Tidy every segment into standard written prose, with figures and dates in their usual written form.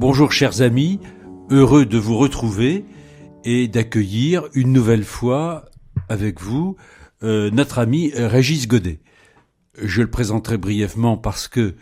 Bonjour chers amis, heureux de vous retrouver et d'accueillir une nouvelle fois avec vous notre ami Régis Godet. Je le présenterai brièvement parce que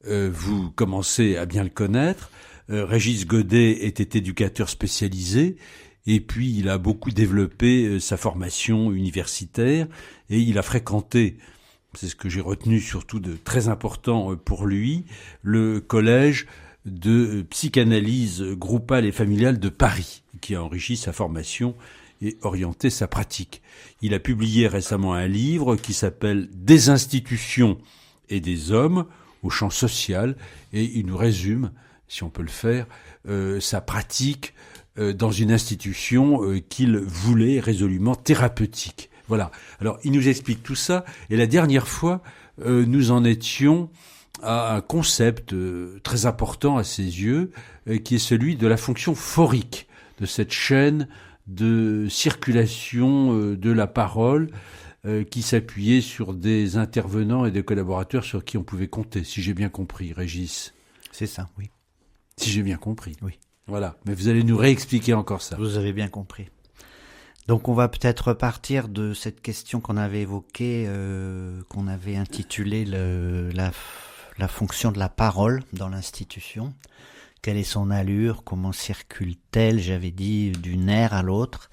vous commencez à bien le connaître. Régis Godet était éducateur spécialisé et puis il a beaucoup développé sa formation universitaire et il a fréquenté, c'est ce que j'ai retenu surtout de très important pour lui, le collège de psychanalyse groupale et familiale de Paris, qui a enrichi sa formation et orienté sa pratique. Il a publié récemment un livre qui s'appelle « Des institutions et des hommes » au champ social, et il nous résume, si on peut le faire, sa pratique dans une institution qu'il voulait résolument thérapeutique. Voilà. Alors, il nous explique tout ça, et la dernière fois, nous en étions à un concept très important à ses yeux, qui est celui de la fonction phorique, de cette chaîne de circulation de la parole qui s'appuyait sur des intervenants et des collaborateurs sur qui on pouvait compter, si j'ai bien compris, Régis. C'est ça, oui. Si j'ai bien compris. Oui. Voilà, mais vous allez nous réexpliquer encore ça. Vous avez bien compris. Donc on va peut-être repartir de cette question qu'on avait évoquée, qu'on avait intitulée la fonction de la parole dans l'institution. Quelle est son allure? Comment circule-t-elle, j'avais dit, d'une ère à l'autre?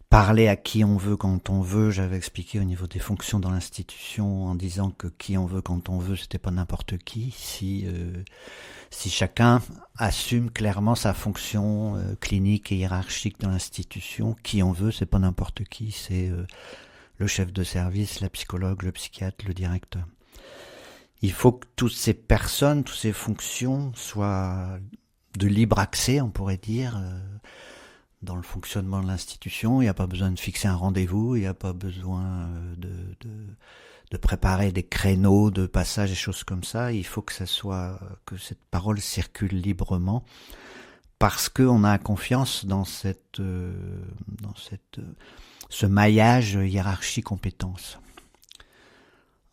Parler à qui on veut quand on veut, j'avais expliqué au niveau des fonctions dans l'institution en disant que qui on veut quand on veut, c'était pas n'importe qui. Si chacun assume clairement sa fonction clinique et hiérarchique dans l'institution, qui on veut, c'est pas n'importe qui, c'est le chef de service, la psychologue, le psychiatre, le directeur. Il faut que toutes ces personnes, toutes ces fonctions soient de libre accès, on pourrait dire, dans le fonctionnement de l'institution. Il n'y a pas besoin de fixer un rendez-vous, il n'y a pas besoin de préparer des créneaux de passage et choses comme ça. Il faut que que cette parole circule librement, parce qu'on a confiance dans ce maillage hiérarchie-compétence.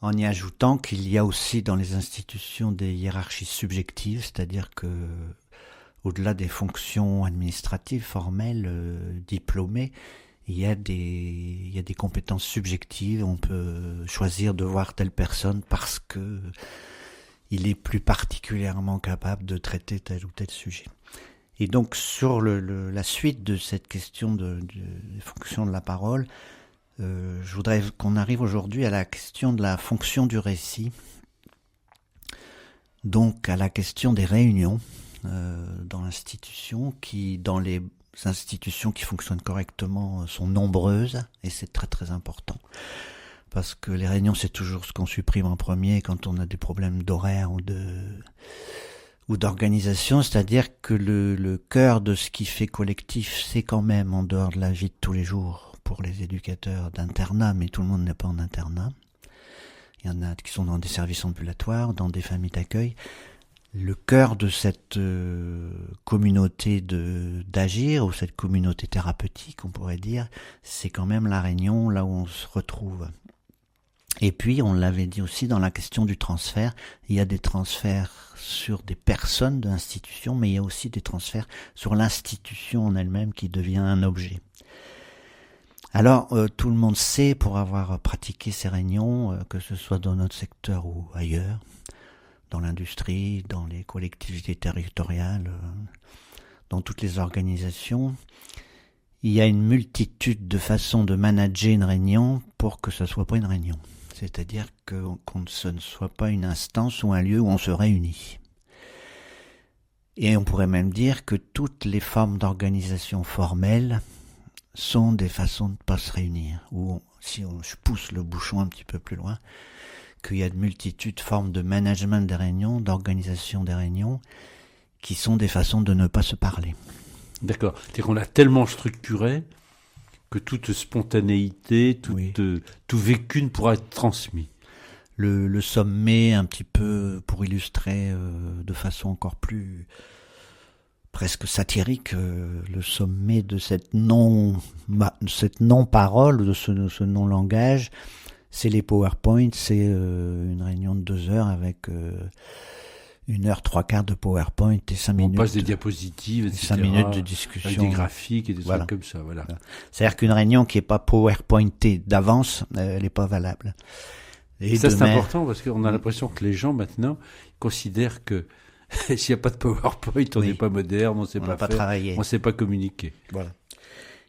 En y ajoutant qu'il y a aussi dans les institutions des hiérarchies subjectives, c'est-à-dire que au-delà des fonctions administratives, formelles, diplômées, il y a des compétences subjectives. On peut choisir de voir telle personne parce que il est plus particulièrement capable de traiter tel ou tel sujet. Et donc sur la suite de cette question des fonctions de la parole, je voudrais qu'on arrive aujourd'hui à la question de la fonction du récit, donc à la question des réunions dans l'institution, qui dans les institutions qui fonctionnent correctement sont nombreuses, et c'est très très important, parce que les réunions c'est toujours ce qu'on supprime en premier quand on a des problèmes d'horaire ou d'organisation, c'est-à-dire que le cœur de ce qui fait collectif, c'est quand même en dehors de la vie de tous les jours pour les éducateurs d'internat, mais tout le monde n'est pas en internat. Il y en a qui sont dans des services ambulatoires, dans des familles d'accueil. Le cœur de cette communauté d'agir, ou cette communauté thérapeutique, on pourrait dire, c'est quand même la réunion, là où on se retrouve. Et puis, on l'avait dit aussi dans la question du transfert, il y a des transferts sur des personnes de l'institution, mais il y a aussi des transferts sur l'institution en elle-même qui devient un objet. Alors, tout le monde sait, pour avoir pratiqué ces réunions, que ce soit dans notre secteur ou ailleurs, dans l'industrie, dans les collectivités territoriales, dans toutes les organisations, il y a une multitude de façons de manager une réunion pour que ce ne soit pas une réunion. C'est-à-dire que ce ne soit pas une instance ou un lieu où on se réunit. Et on pourrait même dire que toutes les formes d'organisation formelle sont des façons de ne pas se réunir. Ou si je pousse le bouchon un petit peu plus loin, qu'il y a de multitudes de formes de management des réunions, d'organisation des réunions, qui sont des façons de ne pas se parler. D'accord. C'est-à-dire qu'on l'a tellement structuré que toute spontanéité, tout vécu ne pourra être transmis. Le sommet, un petit peu, pour illustrer de façon encore plus presque satirique, le sommet de cette non-parole, de ce non-langage, c'est les PowerPoint, c'est une réunion de 2 heures avec 1 heure, 3/4 de PowerPoint et 5 minutes. On passe des diapositives, etc. 5 minutes de discussion. Avec des graphiques et des Voilà. trucs comme ça, voilà. C'est-à-dire qu'une réunion qui n'est pas PowerPointée d'avance, elle n'est pas valable. Et ça, c'est important parce qu'on a l'impression que les gens, maintenant, considèrent que s'il n'y a pas de PowerPoint, on n'est pas moderne, on ne sait pas faire, travailler. On ne sait pas communiquer. Voilà.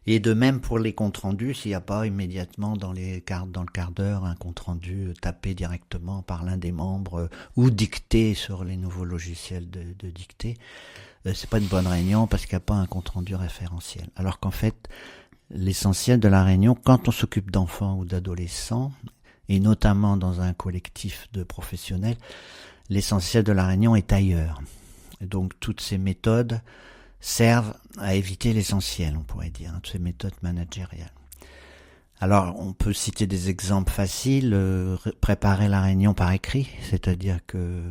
Et de même pour les comptes rendus, s'il n'y a pas immédiatement dans le quart d'heure un compte rendu tapé directement par l'un des membres ou dicté sur les nouveaux logiciels de dictée, c'est pas une bonne réunion parce qu'il n'y a pas un compte rendu référentiel. Alors qu'en fait, l'essentiel de la réunion, quand on s'occupe d'enfants ou d'adolescents, et notamment dans un collectif de professionnels, l'essentiel de la réunion est ailleurs. Et donc toutes ces méthodes servent à éviter l'essentiel, on pourrait dire, toutes ces méthodes managériales. Alors, on peut citer des exemples faciles, préparer la réunion par écrit, c'est-à-dire que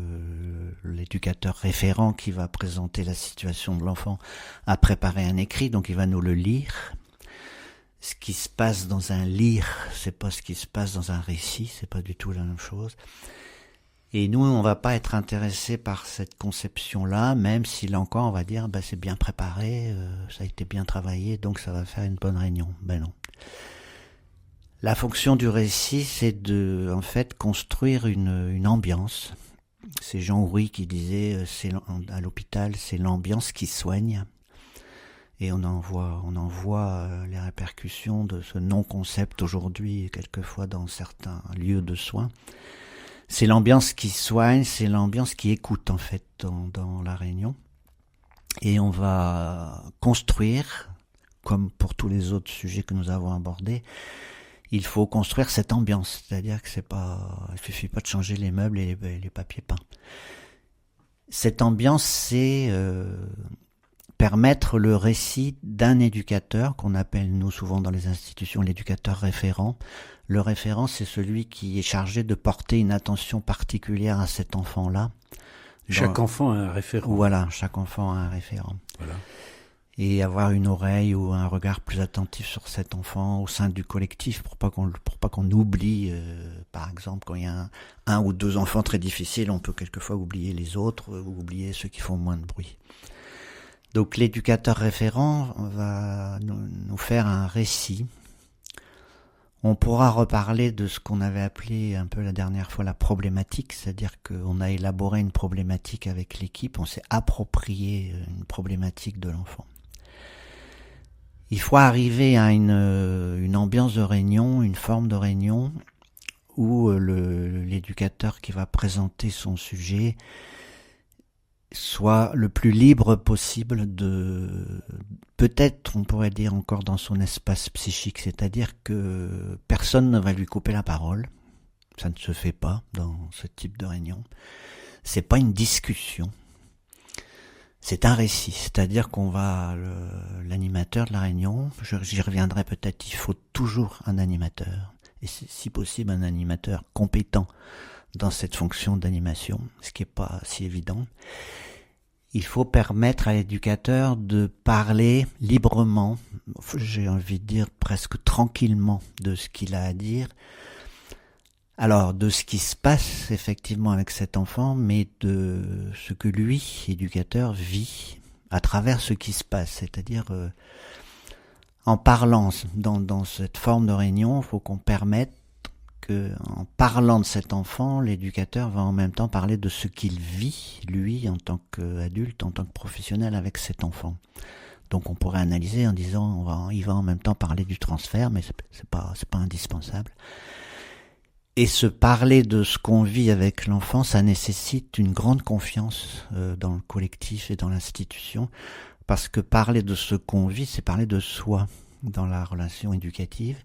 l'éducateur référent qui va présenter la situation de l'enfant a préparé un écrit, donc il va nous le lire. Ce qui se passe dans un lire, c'est pas ce qui se passe dans un récit, c'est pas du tout la même chose. Et nous, on va pas être intéressés par cette conception-là, même si là encore, on va dire, c'est bien préparé, ça a été bien travaillé, donc ça va faire une bonne réunion. Ben non. La fonction du récit, c'est de, en fait, construire une ambiance. C'est Jean Houry qui disait, à l'hôpital, c'est l'ambiance qui soigne. Et on en voit les répercussions de ce non-concept aujourd'hui, quelquefois dans certains lieux de soins. C'est l'ambiance qui soigne, c'est l'ambiance qui écoute en fait dans la réunion. Et on va construire, comme pour tous les autres sujets que nous avons abordés, il faut construire cette ambiance. C'est-à-dire que il suffit pas de changer les meubles et les papiers peints. Cette ambiance, c'est permettre le récit d'un éducateur, qu'on appelle nous souvent dans les institutions l'éducateur référent. Le référent, c'est celui qui est chargé de porter une attention particulière à cet enfant-là. Chaque enfant a un référent. Voilà, chaque enfant a un référent. Voilà. Et avoir une oreille ou un regard plus attentif sur cet enfant au sein du collectif pour pas qu'on oublie, par exemple, quand il y a un ou deux enfants très difficiles, on peut quelquefois oublier les autres ou oublier ceux qui font moins de bruit. Donc l'éducateur référent va nous faire un récit. On pourra reparler de ce qu'on avait appelé un peu la dernière fois la problématique, c'est-à-dire qu'on a élaboré une problématique avec l'équipe, on s'est approprié une problématique de l'enfant. Il faut arriver à une ambiance de réunion, une forme de réunion où l'éducateur qui va présenter son sujet soit le plus libre possible peut-être on pourrait dire encore dans son espace psychique, c'est-à-dire que personne ne va lui couper la parole, ça ne se fait pas dans ce type de réunion, c'est pas une discussion, c'est un récit, c'est-à-dire qu'on va, l'animateur de la réunion, j'y reviendrai peut-être, il faut toujours un animateur, et si possible un animateur compétent dans cette fonction d'animation, ce qui n'est pas si évident. Il faut permettre à l'éducateur de parler librement, j'ai envie de dire presque tranquillement de ce qu'il a à dire. Alors, de ce qui se passe effectivement avec cet enfant, mais de ce que lui, éducateur, vit à travers ce qui se passe. C'est-à-dire, en parlant dans cette forme de réunion, il faut qu'on permette en parlant de cet enfant, l'éducateur va en même temps parler de ce qu'il vit, lui, en tant qu'adulte, en tant que professionnel avec cet enfant. Donc on pourrait analyser en disant, il va en même temps parler du transfert, mais c'est pas indispensable. Et se parler de ce qu'on vit avec l'enfant, ça nécessite une grande confiance dans le collectif et dans l'institution, parce que parler de ce qu'on vit, c'est parler de soi dans la relation éducative,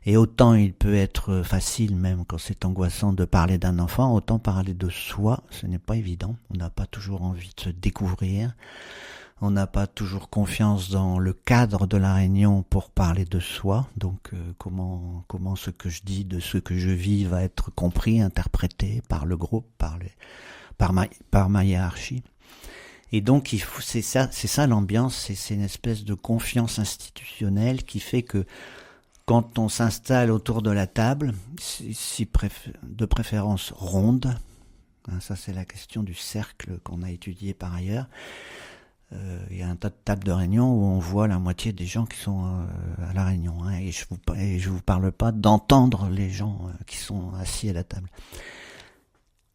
et autant il peut être facile, même quand c'est angoissant, de parler d'un enfant, autant parler de soi, ce n'est pas évident. On n'a pas toujours envie de se découvrir, on n'a pas toujours confiance dans le cadre de la réunion pour parler de soi, donc comment ce que je dis, de ce que je vis va être compris, interprété par le groupe, par ma hiérarchie. Et donc, c'est ça l'ambiance, c'est une espèce de confiance institutionnelle qui fait que quand on s'installe autour de la table, de préférence ronde, Ça, c'est la question du cercle qu'on a étudié par ailleurs. Il y a un tas de tables de réunion où on voit la moitié des gens qui sont à la réunion. Et je vous parle pas d'entendre les gens qui sont assis à la table.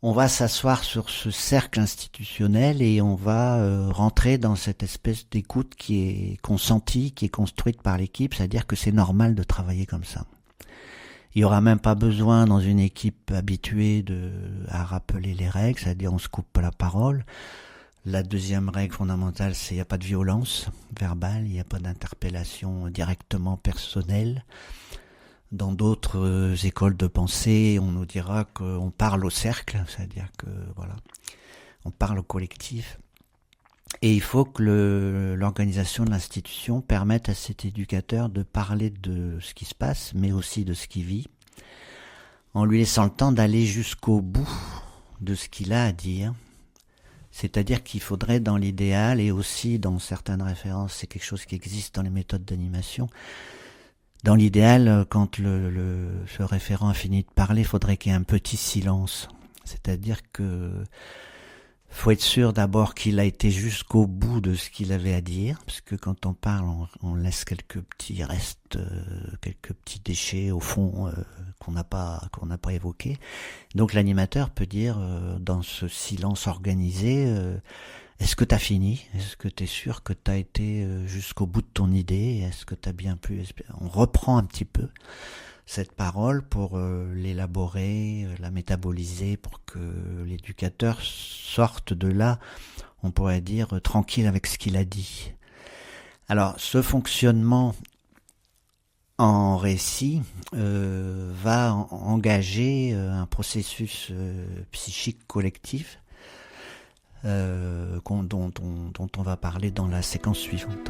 On va s'asseoir sur ce cercle institutionnel et on va rentrer dans cette espèce d'écoute qui est consentie, qui est construite par l'équipe, c'est-à-dire que c'est normal de travailler comme ça. Il n'y aura même pas besoin dans une équipe habituée à rappeler les règles, c'est-à-dire on se coupe pas la parole. La deuxième règle fondamentale, c'est qu'il n'y a pas de violence verbale, il n'y a pas d'interpellation directement personnelle. Dans d'autres écoles de pensée, on nous dira qu'on parle au cercle, c'est-à-dire que voilà, on parle au collectif. Et il faut que l'organisation de l'institution permette à cet éducateur de parler de ce qui se passe, mais aussi de ce qu'il vit, en lui laissant le temps d'aller jusqu'au bout de ce qu'il a à dire. C'est-à-dire qu'il faudrait, dans l'idéal, et aussi dans certaines références, c'est quelque chose qui existe dans les méthodes d'animation, dans l'idéal, quand ce référent a fini de parler, il faudrait qu'il y ait un petit silence. C'est-à-dire que faut être sûr d'abord qu'il a été jusqu'au bout de ce qu'il avait à dire, parce que quand on parle, on laisse quelques petits restes, quelques petits déchets au fond qu'on n'a pas évoqués. Donc l'animateur peut dire dans ce silence organisé, est-ce que tu as fini? Est-ce que tu es sûr que tu as été jusqu'au bout de ton idée? Est-ce que tu as bien pu... On reprend un petit peu cette parole pour l'élaborer, la métaboliser, pour que l'éducateur sorte de là, on pourrait dire, tranquille avec ce qu'il a dit. Alors, ce fonctionnement en récit va engager un processus psychique collectif dont on va parler dans la séquence suivante.